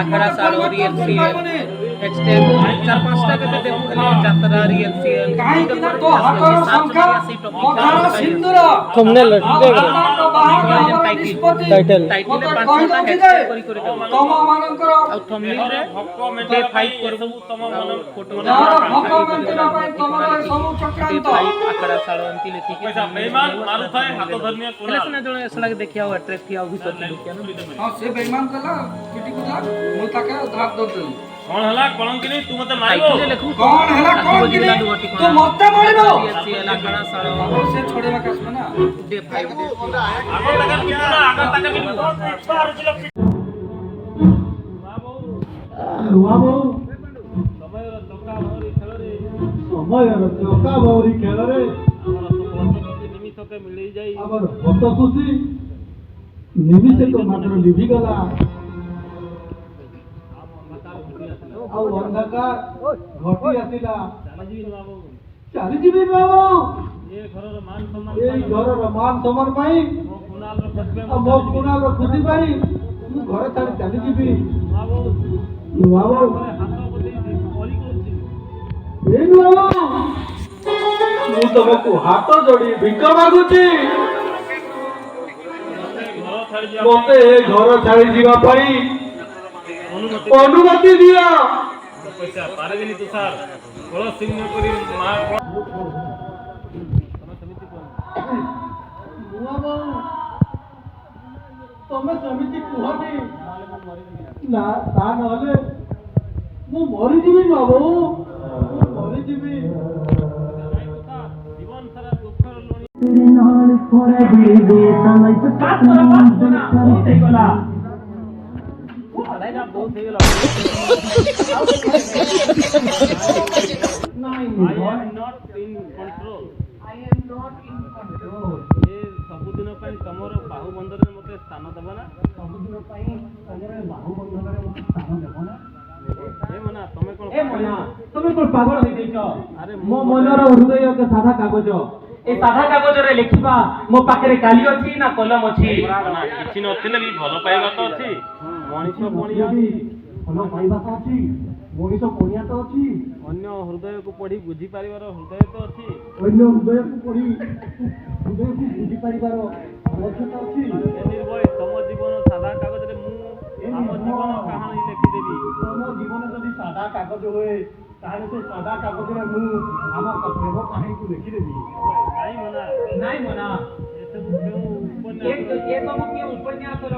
আখড়া সাল real CL Xtec চার পাঁচটা কেতে দেখু যাত্রা রিয়েল সিএল কাহিଁକି ନା ତୋ ହାତର ସଂଖ୍ୟା ମଥାର ସିନ୍ଦୁର थंबनेल টাইটেল ମତେ ପାଞ୍ଚଟା କହିଦଉଛି ହେଡ୍ ଯେ କରି ତମ ମାନଙ୍କର ଆଉ ଥମ୍ବନେଲ ରେ ଡେ 5 করব ତମ ମନ ଫଟୋ ଯାହାର ଭୋକ ମେଣ୍ଟିବା ପାଇଁ ତମର ଏ ସବୁ ଚକ୍ରାନ୍ତ ଆଖଡ଼ା ସାଳ ଏମିତି ଲେଖିକି ବେଇମାନ ମାରୁଥାଏ ହାତ ଧରିନିଆ କୋନା ସିନା ଜଣେ ଏସଲାକେ ଦେଖିଆ ଆଟ୍ରାକ୍ଟ କିଆ ଭିତର ଦେଖିଆ ନା ହଁ ସେ ବେଇମାନ କଲା ପିଟି କୁଲା ମୁଁ ତାକେ ଧାପ ଦଉଥିଲି କଣ ହେଲା କଳଙ୍କିନି ତୁ ମତେ ମାରିବ টাইটেল লেখୁ କଣ ହେଲା କଣ କି ତୁ ମତେ ମାରିବ ସିଏଲ ଆଖଡ଼ା ସାଳ ସେ ଛଡେଇବା କାସବେ ନା ଡେ 5 ଆଗ ତାକା ପିଟୁ ନା ଆଗ ତାକା ପିଟୁ ସମୟର ଚକା ଭଉରୀ ଖେଳରେ ନିମିଷକେ ମିଳେଇ ଯାଇ ଆମର ହସ ଖୁସି ନିମିଷକ ମାତ୍ର ଲିଭିଗଲା ଆଉ ଅନ୍ଧକାର ଘଟି ଆସିଲା ଚାଲିଯିବି ବାବୁ ଏ ଘରର ମାନ ସମ୍ମାନ ଏଇ ଘରର ମାନ ସମ୍ମାନ ପାଇଁ ମୋ କୁଣାଲର ଖୁସିରେ ଆଉ ମୋ କୁଣାର ଖୁସି ପାଇଁ ମୁଁ ଘରେ ଛାଡ଼ି ଚାଲିଯିବି ବାବୁ ବାବୁ ହାତ ବଦେଇ ପରି କରୁଛି ଏ ବାବୁ ମୁଁ ତମକୁ ହାତ ଯୋଡ଼ି ଭିକ ମାଗୁଛି ଘର ଛାଡ଼ି ଯିବା ମତେ ଏ ଘର ଛାଡ଼ି ଯିବା ପାଇଁ ଅନୁମତି ଦିଅ ପଇସା ପାରିବିନି ତୁ ସାର୍ କଳ ସିଂହ କରି ମା ତମେ ସେମିତି କୁହନି ନା ତା ନହେଲେ ମୁଁ ମରିଯିବି ବାବୁ ମୁଁ ମରିଯିବି ଜୀବନ ସାରା ଦୁଃଖର ଲୁଣି ବହୁତ ହେଇଗଲା I am not in control. ଏ ସବୁଦିନ ପାଇଁ ତମର ବାହୁବନ୍ଧରେ ମତେ ସ୍ଥାନ ଦେବ ନା ଏ ମନା ତମେ କଣ তুমি কোন পাগল হয়ে যাইছ আরে মো মনর হৃদয় কে সাদা কাগজ এই সাদা কাগজরে লেখিবা মো পাখরে কালি ଅଛି না কলম ଅଛି ମନା, କିଛି ନଥିଲେ ବି ଭଲ ପାଇବା ତ ଅଛି ମଣିଷ ପଣିଆ ଭଲ ପାଇବା ତ ଅଛି ମଣିଷ ପଣିଆ ତ ଅଛି ଅନ୍ୟ ହୃଦୟକୁ ପଢି ବୁଝିପାରିବାର ହୃଦୟ ତ ଅଛି ଅନ୍ୟ ହୃଦୟକୁ ପଢି ହୃଦୟକୁ ବୁଝିପାରିବାର ଆବଶ୍ୟକତା ଅଛି ଏ ନିର୍ଭୟ ତମ ଜୀବନ ସାଦା କାଗଜରେ ମୁଁ ଆମ ଜୀବନ କାହାଣୀ ଲେଖିଦେବି ତମ ଜୀବନ ଯଦି ସାଦା କାଗଜ ହୁଏ ତାହେଲେ ସେ ସାଦା କାଗଜରେ ମୁଁ ଆମ ପ୍ରେମ କାହାଣୀକୁ ଲେଖିଦେବି ନାଇଁ ମନା নাই মনা ଏସବୁ କେଉଁ ଉପନ୍ୟାସ ଏ ସବୁ କି ଉପନ୍ୟାସର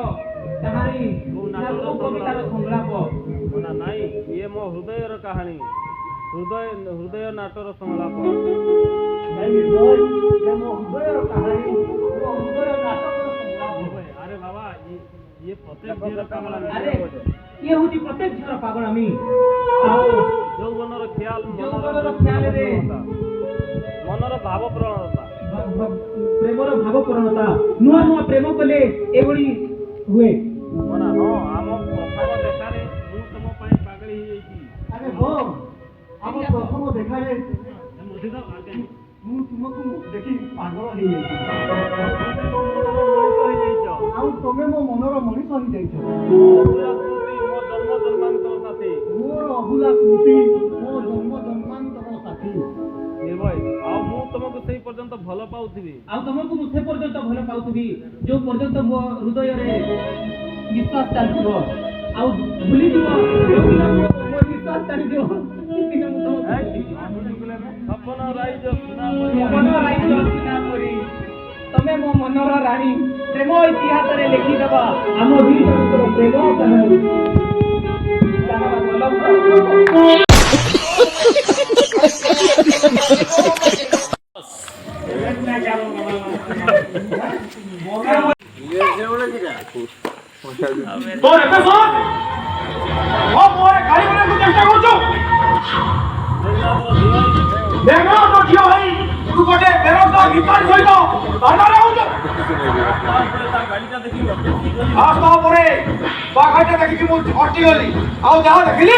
କାହାଣୀ ନା କୋଉ କବିତାର ସଂଳାପ ମନା ନାଇଁ ଇଏ ମୋ ହୃଦୟର କାହାଣୀ ହୃଦୟ ନାଟର ସଂଳାପ ନାଇଁ ନିର୍ଭୟ ଏ ମୋ ହୃଦୟର କାହାଣୀ ମୋ ହୃଦୟ ନାଟକର ସଂଳାପ ଆରେ ବାବା ଇଏ ପ୍ରତ୍ୟେକ ଝିଅର ପାଗଳ আরে ইয়ে হচ্ছে প্রত্যেক ঝড় পাগলামি ଯୌବନର ଖିଆଲ যৌবনର ଖିଆଲରେ ମନର ଭାବ ପ୍ରବଣତା ପ୍ରେମର ଭାବ ପୂର୍ଣ୍ଣତା ନୂଆ ନୂଆ ପ୍ରେମ କଲେ ଏଭଳି ହୁଏ ମନା ହଁ ଆମ ପ୍ରଥମ ଦେଖାରେ ମୁଁ ତମ ପାଇଁ ପାଗଳି ହେଇଯାଇଛି ଆରେ ହଁ ଆମ ପ୍ରଥମ ଦେଖାରେ ମୁଁ ତୁମକୁ ଦେଖି ପାଗଳ ହେଇଯାଇଛି ଆଉ ତମେ ମୋ ମନର ମଣିଷ ହେଇଯାଇଛ ମୋର ଅଭୁଲା ସ୍ମୃତି ମୋ ଜନ୍ମ ଜନ୍ମାନ୍ତର ସାଥୀ ନିର୍ଭୟ ଆଉ ମୁଁ ତମକୁ ସେଇ ପର୍ଯ୍ୟନ୍ତ ଭଲ ପାଉଥିବି ଆଉ ତମକୁ ମୁଁ ସେ ପର୍ଯ୍ୟନ୍ତ ଭଲ ପାଉଥିବି ଯୋଉ ପର୍ଯ୍ୟନ୍ତ ମୋ ହୃଦୟରେ ବିଶ୍ୱାସ ଚାଲିଥିବ ଆଉ ଭୁଲିଯିବ ଯୋଉଦିନ ମୋ ବିଶ୍ୱାସ ଚାଲିଯିବ ସେଦିନ ମୁଁ ତମକୁ ସପନ ରାଇଜ ମନ ରାଇଜ ସିନା କରି ତମେ ମୋ ମନର ରାଣୀ ପ୍ରେମ ଇତିହାସରେ ଲେଖିଦେବା ଆମ ଦୁଇ ଜଣଙ୍କର ପ୍ରେମ କାହାଣୀ ଦେଖିକି ମୁଁ ହଟିଗଲି ଆଉ ଯାହା ଦେଖିଲି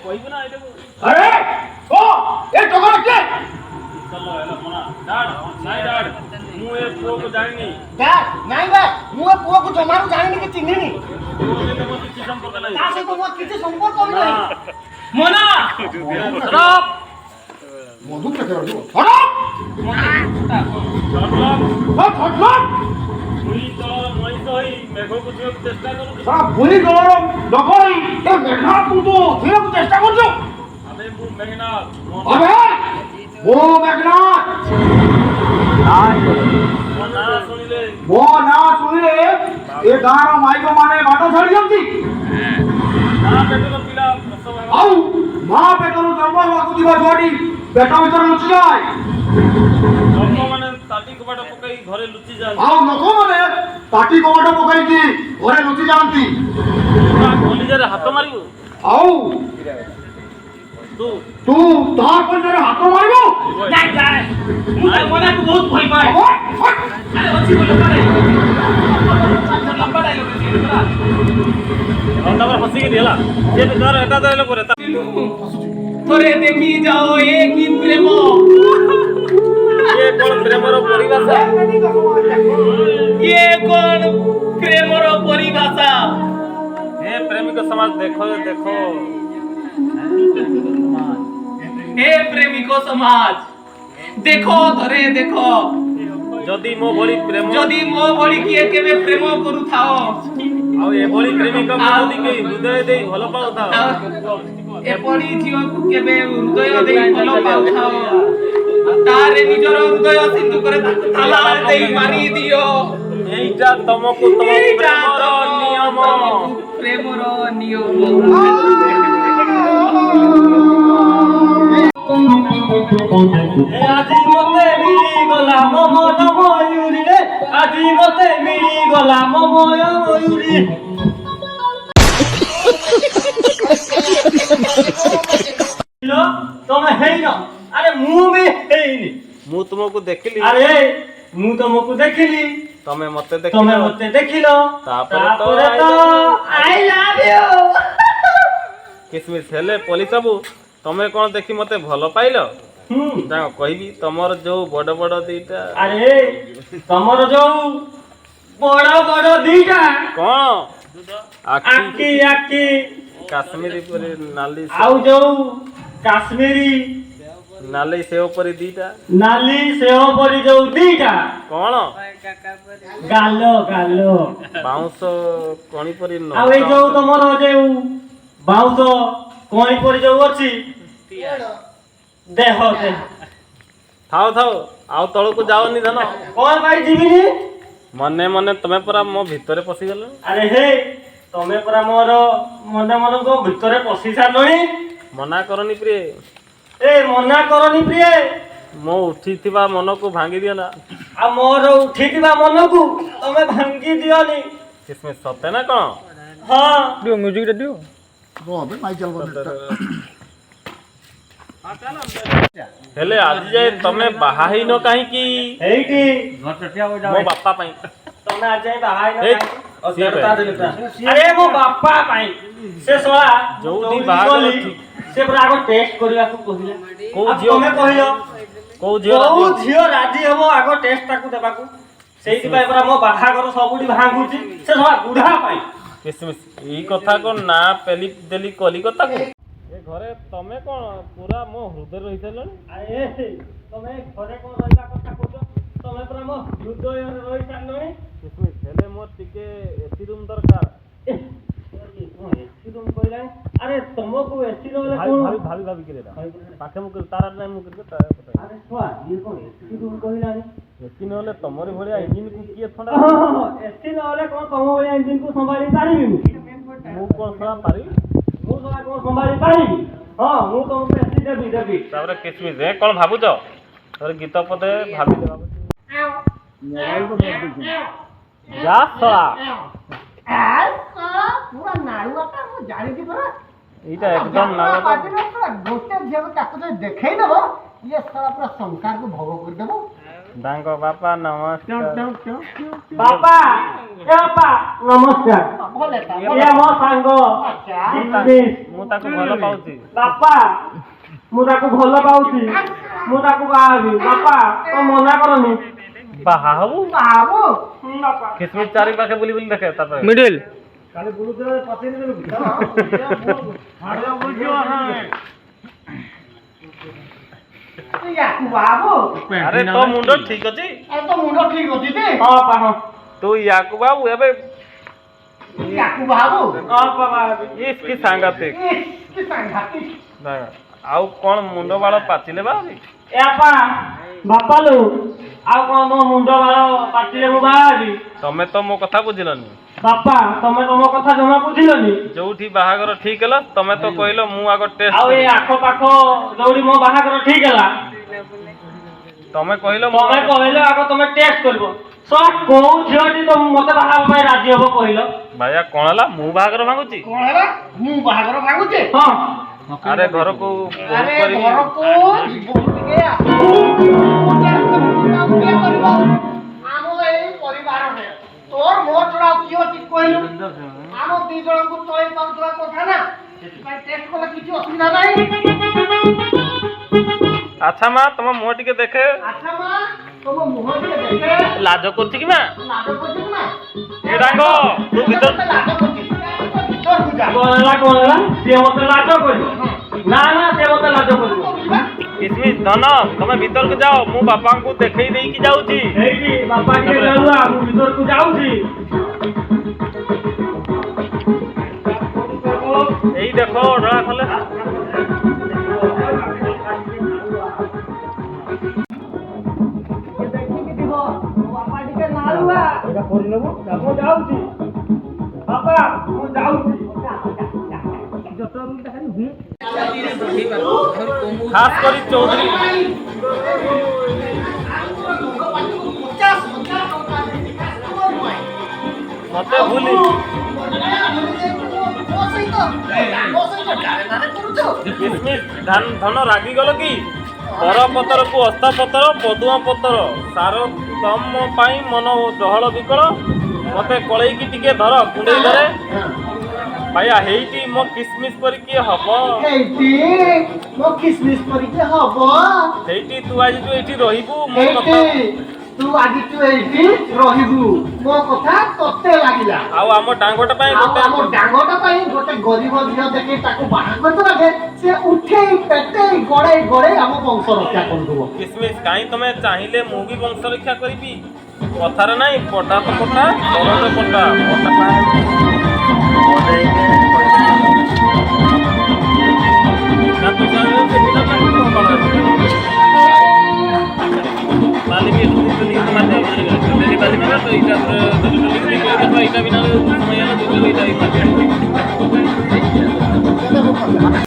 କହିବୁ ନା ଏଇଟାକୁ ଆରେ ଓ ଏ ଟଙ୍କା କିଏ ଚଲ ହେଲା ମନା ଡାଡ ନାଇଁ ଡାଡ ମୁଁ ଏ ପୁଅକୁ ଜାଣିନି ନାଇଁ ବା ମୁଁ ଏ ପୁଅକୁ ଜମାରୁ ଜାଣିନି କି ଚିହ୍ନିନି ପୁଅ ସହିତ ମୋର କିଛି ସମ୍ପର୍କ ନାହିଁ ତା ସହିତ ମୋର କିଛି ସମ୍ପର୍କ ନାହିଁ ମନା ମଧୁ କେତେ ପୁରୀ ତଳର ମଣିଷ ହୋଇ ମେଘକୁ ଯିବାକୁ ଚେଷ୍ଟା କରୁଛୁ ଭୁଲି ଦଳର ଡକଇ ଏ ମେଘନାଥକୁ ତୁ ଧୀରକୁ ଚେଷ୍ଟା କରୁଛୁ ଆମେ ମୁଁ ମେଘନାଥ ଅବେ ଓ ମେଘନାଥ ମୋ ନାଁ ଶୁଣିଲେ ମୋ ନାଁ ଶୁଣିଲେ ଏ ଗାଁର ମାଇକ ମାନେ ବାଟ ଛାଡ଼ିଛନ୍ତି ମା ପେଟର ପିଲା ପ୍ରସବ ହେବ ଆଉ ମା ପେଟରୁ ଜନ୍ମ ହେବାକୁ ଥିବା ଛୁଆଟି ପେଟ ଭିତରେ ଲୁଚିଯାଏ ଲୋକମାନେ ତାଟି କବାଟ ପକାଇ ଘରେ ଲୁଚି ଯାଆନ୍ତି ଆଉ ଲୋକମାନେ ତାଟି କବାଟ ପକାଇକି ଘରେ ଲୁଚି ଯାଆନ୍ତି କଲିଜାରେ ହାତ ମାରିବୁ ଆଉ ତୁ ତୁ ତାର ପଞ୍ଜରେ ହାତ ମାରିବୁ ନାଇଁ ନାଇଁ ମୁଁ ତା ମନାକୁ ବହୁତ ଭଲ ପାଏ ଆରେ ଅଛି ବୋଲ ପାରେ ଲମ୍ବା ଡାଇଲଗ ଅଛି ପୁରା ତାପରେ ହସିକି ହେଲା ସେ ତାର ଏଟା ଦେଲେ ପରେ ଥରେ ଦେଖି ଯାଅ ଏ କି ପ୍ରେମ ଇଏ କଣ ପ୍ରେମର ପରିଭାଷା ଇଏ କଣ ପ୍ରେମର ପରିଭାଷା हे प्रेमिक समाज देखो देखो हे प्रेमिक समाज देखो धरे देखो जदि मो भली प्रेम जदि मो भली किए केबे प्रेम करूथाओ आ एभली प्रेमिक जदि के हृदय देई भलो पाउथा एपड़ी जीव को केबे हृदय देई भलो पाउथाओ तारे निजर हृदय सिंधु करे ताला देई मारी दियो एइटा तमको तम प्रेमर नियम प्रेमर नियम আজি মতে মিলি গলা মমন ময়ূরী রে আজি মতে মিলি গলা মময় ময়ূরী ତମେ ହେଇନ ଆରେ ମୁଁ ବି ହେଇନି ମୁଁ ତୁମକୁ ଦେଖିଲି ଆରେ ମୁଁ ତମକୁ ଦେଖିଲି ତମେ ମତେ ତମେ ଦେଖିଲ ମତେ ଦେଖିଲ ତାପରେ ତ ଆଇ ଲଭ୍ ୟୁ କିସମିସ ହେଲେ ପୋଲିସ ବାବୁ ତମେ କଣ ଦେଖି ମତେ ଭଲ ପାଇଲ ଯାଅ କହିବି ତମର ଯୋଉ ବଡ ବଡ ଦିଟା ଆରେ ତମର ଯୋଉ ବଡ ବଡ ଦିଟା କଣ ଆଖି ଆଖି କାଶ୍ମୀରୀ ପରି ନାଲି ଆଉ ଯୋଉ କାଶ୍ମୀରୀ ନାଲି ସେଓ ପରି ଦିଟା ନାଲି ସେଓ ପରି ଯୋଉ ଦିଟା କଣ ଗାଲ ଗାଲ ବାଉଁଶ କଣି ପରି ଆଉ ଏଇ ଯୋଉ ତମର ଯୋଉ ବାଉଁଶ କଣି ପରି ଯୋଉ ଅଛି ଦେହ ଦେହ ଥାଉ ଥାଉ ଆଉ ତଳକୁ ଯାଅନି ଧନ କଣ ପାଇଁ ଯିବିନି ମନେ ମନେ ତମେ ପରା ମୋ ଭିତରେ ପଶିଗଲ ଆରେ ହେ ତମେ ପରା ମୋର ମନେ ମନଙ୍କ ଭିତରେ ପଶି ସାରିଲଣି ମନା କରନି ପ୍ରିୟ ଏ ମନା କରନି ପ୍ରିୟ ମୋ ଉଠିଥିବା ମନକୁ ଭାଙ୍ଗି ଦିଅ ନା ଆଉ ମୋର ଉଠିଥିବା ମନକୁ ତମେ ଭାଙ୍ଗି ଦିଅନି କିସମିସ ସତେ ନା କଣ ହଁ ଦିଅ ମ୍ୟୁଜିକଟା ଦିଅ ହେଲେ ଆଜି ଯାଏ ତମେ ବାହା ହେଇନ କାହିଁକି ଏଇଠି ମୋ ବାପା ପାଇଁ ତମେ ଆଜି ଯାଇ ବାହା ହେଇନ ଏଇ, କାହିଁକି? ସିଏ ପାଇଁ। ଆରେ ମୋ ବାପା ପାଇଁ ସେ ଶଳା ଯୋଉଠି ଯୋଉଠି ବାହାଘର ଗଲି, ଠିକ। ସେ ପୁରା ଆଗ ଟେଷ୍ଟ କରିବାକୁ କହିଲା କୋଉ ଆଉ ଝିଅ? ତମେ କହିଲ କୋଉ ଝିଅ କୋଉ ଝିଅ ରାଜି ହବ ଆଗ ଟେଷ୍ଟ ତାକୁ ଦେବାକୁ ସେଇଥିପାଇଁ ପୁରା ମୋ ବାହାଘର ସବୁଠି ଭାଙ୍ଗୁଛି ସେ ଶଳା ବୁଢା ପାଇଁ କିସମିସ ଏଇ କଥା କଣ ନା ପେଲି ଦେଲି କଲିକତାକୁ ଏ ଘରେ ତମେ କଣ ପୁରା ମୋ ହୃଦୟରେ ରହିସାରିଲଣି ଆରେ ତମେ ଘରେ କଣ ରହିବା କଥା କହୁଛ ତମେ ପୁରା ମୋ ହୃଦୟରେ ରହି ସାରିଲଣି କିସମିସ ହେଲେ ମୋର ଟିକେ ଏସି ରୁମ୍ ଦରକାର ଏସି ରୁମ୍ କହିଲାଣି ଆରେ ତମକୁ ଏସି ନହେଲେ ଭାବି କଣ ଭାବି ଭାବି ଭାବି କିରେ ପାଖେ ମୁଁ ତାର ନାହିଁ ମୁଁ କିରେ ତାର କଥା ଆରେ ଛୁଆ ଇଏ କଣ ଏସି ରୁମ୍ କହିଲାଣି ଏସି ନହେଲେ ତମରି ଭଳିଆ ଇଞ୍ଜିନକୁ କିଏ ଥଣ୍ଡା ଏସି ନହେଲେ କଣ ତମ ଭଳିଆ ଇଞ୍ଜିନକୁ ସମ୍ଭାଳି ପାରିବି ମୁଁ କଣ ଶୁଣା ପାରିବି ମୁଁ ଶଳା କଣ ସମ୍ଭାଳି ପାରିବି ହଁ ମୁଁ ତମକୁ ଏସି ଦେବି ଦେବି ତାପରେ କିସମିସ ଏ କଣ ଭାବୁଛ ତୋର ଗୀତ ପଦେ ଭାବିଲେ ଭାବୁଛି ଯା ଶଳା ପୁରା ନାଳୁଆଟା ମୁଁ ଜାଣିଛି ପରା ଏଇଟା ଏକଦମ ନାଳ ଗୋଟେ ଝିଅକୁ ତାକୁ ଯଦି ଦେଖେଇଦବ ଇଏ ସାରା ପୁରା ସଂସାରକୁ ଭୋଗ କରିଦେବ ତାଙ୍କ ବାପା ନମସ୍କାର ବାପା ଏ ବାପା ନମସ୍କାର ଇଏ ମୋ ସାଙ୍ଗ ମୁଁ ତାକୁ ଭଲ ପାଉଛି ବାପା ମୁଁ ତାକୁ ଭଲ ପାଉଛି ମୁଁ ତାକୁ ବାହା ହେବି ବାପା ତ ମନା କରନି ବାହା ହବୁ ବାହା ହବ ବାପା କିସମିସ ଚାରି ପାଖେ ବୁଲି ବୁଲି ଦେଖେ ତାପରେ ମିଡିଲ କାଲି ବୁଲୁଥିଲେ ପଚେଇ ଦେଲୁ ୟାକୁ ବାହା ହବ ଆରେ ତୋ ମୁଣ୍ଡ ଠିକ ଅଛି ଆରେ ତ ମୁଣ୍ଡ ଠିକ ଅଛି ଯେ ହଁ ବାପା ହଁ ତୁ ୟାକୁ ବାବୁ ଏବେ ୟାକୁ ବାହା ହବ ହଁ ବାପା ଇସ୍ କି ସାଙ୍ଗାତିକ କି ସାଂଘାତିକ ଦେଖ, ଆଉ କଣ ମୁଣ୍ଡ ବାଳ ପାଚିଲେ ବାବି ବାପା ବାପା ଲୋ ଆଉ କଣ ମୋ ମୁଣ୍ଡ ବାଳ ପାଚିଲେ ମୁଁ ବାହା ହେବି ତମେ ତ ମୋ କଥା ବୁଝିଲନି ବାପା ତମେ ତମ କଥା ଜମା ବୁଝିଲନି ଯୋଉଠି ବାହାଘର ଠିକ ହେଲା ତମେ ତ କହିଲ ମୁଁ ଆଗ ଆଉ ଟେଷ୍ଟ ଏଇ ଆଖପାଖ ଯୋଉଠି ମୋ ବାହାଘର ଠିକ ହେଲା ତମେ କହିଲ ତମେ କହିଲ ଆଗ ତମେ ଟେଷ୍ଟ କରିବ କୋଉ ଝିଅଟି ତ ମତେ ବାହା ହେବା ପାଇଁ ରାଜି ହବ କହିଲ ଭାଇଆ କଣ ହେଲା ମୁଁ ବାହାଘର ଭାଙ୍ଗୁଛି କଣ ହେଲା ମୁଁ ବାହାଘର ଭାଙ୍ଗୁଛି ହଁ ଆରେ ଘରକୁ ବୋହୂ ଆରେ କରିବି ଘରକୁ ଯିବୁ ଟିକେ କରିବ ଆମ ଏଇ ପରିବାରରେ ତୋର ମୋ ଛଡା ଆଉ କିଏ ଅଛି କହିଲୁ ଆମ ଦି ଜଣଙ୍କୁ ଚଳେଇ ପାରୁଥିବା କଥା ନା ସେଥିପାଇଁ ଟେଷ୍ଟ କଲେ କିଛି ଅସୁବିଧା ନାହିଁ ଆଚ୍ଛା ମା ତମ ମୁହଁ ଟିକେ ଦେଖେ ଆଚ୍ଛା ମା ତମ ମୁହଁ ଟିକେ ଦେଖେ ଲାଜ କରୁଛି କି ମା ଲାଜ କରୁଛୁ ନା ଏ ଡାଙ୍ଗ ତୁ ଭିତର ଲାଜ କରୁଛି କଣ ହେଲା ସିଏ ମତେ ଲାଜ କରିବ ନା ନା ସିଏ ମତେ ଲାଜ କରିବ କିସମିସ ଧନ ତମେ ଭିତରକୁ ଯାଅ ମୁଁ ବାପାଙ୍କୁ ଦେଖେଇ ଦେଇକି ଯାଉଛି ହେଇକି ବାପା ଟିକେ ଯାଉଆ ମୁଁ ଭିତରକୁ ଯାଉଛି ଏଇ ଦେଖ ଡଳା ଖୋଲେ ଏଇଟା କରିନେବୁ ମୁଁ ଯାଉଛି ବାପା ମୁଁ ଯାଉଛି ଖାସ କରି ଚୌଧୁରୀ ମତେ ଭୁଲି କିସମିସ ଧନ ରାଗିଗଲ କି ପର ପତରକୁ ଅସ୍ତା ପତର ପଦୁଆ ପତର ସାର ତମ ପାଇଁ ମନ ଡହଳ ବିକଳ ମତେ କଳେଇକି ଟିକେ ଧର କୁଣ୍ଡେଇ ଧରେ ଭାଇଆ ହେଇଟି ମୋ କିସମିସ କରିକି ହବ ହେଇଟି ମୋ କିସମିସ କରିକି ହବ ସେଇଠି ତୁ ଆଜି ତୁ ଏଇଠି ରହିବୁ ମୋ କଥା ତୁ ଆଜି ତୁ ଏଇଠି ରହିବୁ ମୋ କଥା ତତେ ଲାଗିଲା ଆଉ ଆମ ଡାଙ୍ଗଟା ପାଇଁ ଆଉ ଆମ ଡାଙ୍ଗଟା ପାଇଁ ଗୋଟେ ଗରିବ ଝିଅ ଦେଖି ତାକୁ ବାହା କରିଦେବା ଯେ ସେ ଉଠେଇ ପେଟେଇ ଗଡେଇ ଗଡେଇ ଆମ ବଂଶ ରକ୍ଷା କରିଦେବ କିସମିସ କାହିଁ ତମେ ଚାହିଁଲେ ମୁଁ ବି ବଂଶ ରକ୍ଷା କରିବି କଥାରେ ନାହିଁ ପଟା ତ ପଟା ଦରଜ ପଟା ପଟା बाली भी तो नहीं तो मारते हैं बाली में तो इधर तो इधर बिना समय आना दूसरे इधर ही मारते हैं